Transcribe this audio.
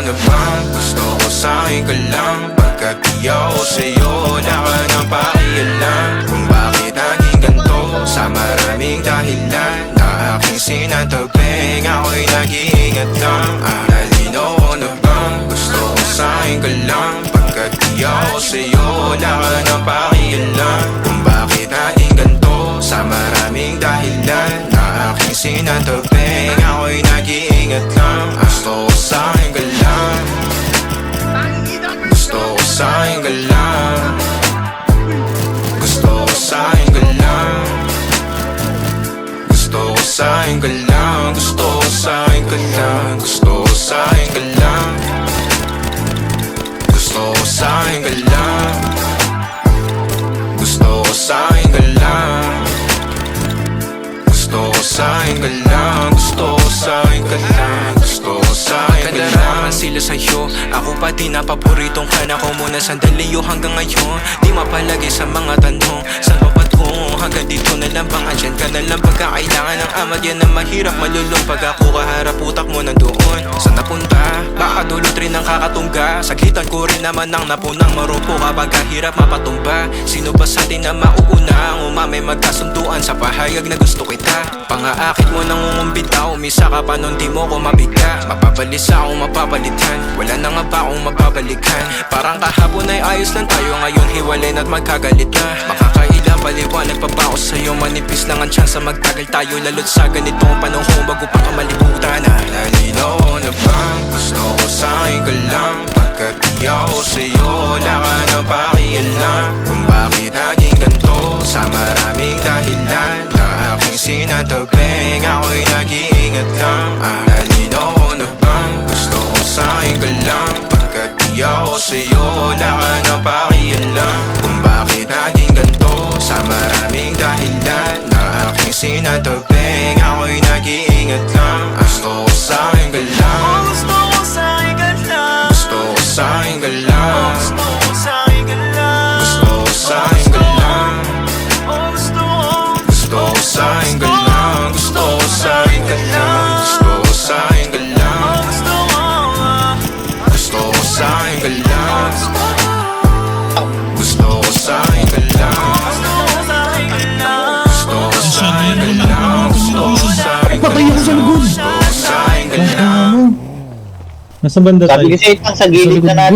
na bang gusto ko sa'kin ka lang? Pagkat di ako sa'yo, wala ka nang pakialam. Kung bakit naging ganito, sa maraming dahilan na aking sinatagping, ako'y nag-iingat lang. Nalinaw ko na bang gusto ko sa'kin ka lang? Pagkat di ako sa'yo, wala ka nang pakialam. Kung bakit naging ganito, sa maraming dahilan na aking sinatagping, ako'y nag-iingat lang. Gusto ko sa'kin ka lang, gusto ko sa'kin ka lang, gusto ko sa'kin ka lang, gusto ko sa'kin ka lang, gusto ko sa'kin ka lang, gusto ko sa'kin ka lang, gusto ko sa'kin ka lang, gusto ko sa'kin ka lang, gusto ko sa'kin ka lang, gusto ko sa'kin ka lang, gusto ko sa'kin ka lang. Kadaraman sila sa'yo, ako pa din na paboritong ka na ko muna sandali yo hanggang ngayon. Di mapalagi sa mga tanong, saan pa patungo? Hanggang dito na lang bang andyan ka na lang pagkakailangan ng amag yan na mahirap malulong. Pag ako kaharap utak mo nandoon, saan napunta? Baka dulot rin ang kakatungga. Saglitan ko rin naman ang napunang marupo kapag kahirap mapatumba. Sino ba sa atin na mauuna ang umamay magkasunduan sa pahayag na gusto kita? Pangaakit mo nang umumbita, umisa ka pa nun di mo ko mabigla. Mapabalisa akong mapapalitan, wala na nga ba akong mapabalikan? Parang kahapon ay ayos lang tayo, ngayon hiwalay na't magkagalit na. Makakailang paliwanag pa ba ako sa'yo? Manipis lang ang tsansa magtagal tayo, lalo't sa ganitong panahon bago pa ka malibutan na. Nalinaw ko na bang gusto ko sa'kin ka lang? Pagkat di ako sa'yo, wala ka nang pakialam. Kung bakit naging ganito, sa maraming dahilan na aking sinatagping, ako'y nag-iingat lang. Nalinaw ko na bang gusto ko sa'kin ka lang? Pagkat di ako sa'yo, wala ka nang pakialam. Kung bakit naging ganito, sa maraming dahilan na aking sinatagping, ako'y nag-iingat lang. Gusto ko sa'kin ka lang, Gusto ko sa'kin ka lang, gusto ko sa'kin ka lang, gusto ko sa'kin ka lang, gusto ko sa'kin ka lang, gusto gusto ko sa'kin ka lang, gusto ko sa'kin ka lang, gusto ko sa'kin ka lang, gusto ko sa'kin ka lang, gusto ko sa'kin ka lang, gusto ko sa'kin ka lang, gusto ko sa'kin ka Patay ako sa likod. gusto ko sa'kin ka lang. Nasa banda tayo? Sabi kasi sa gilid na natin.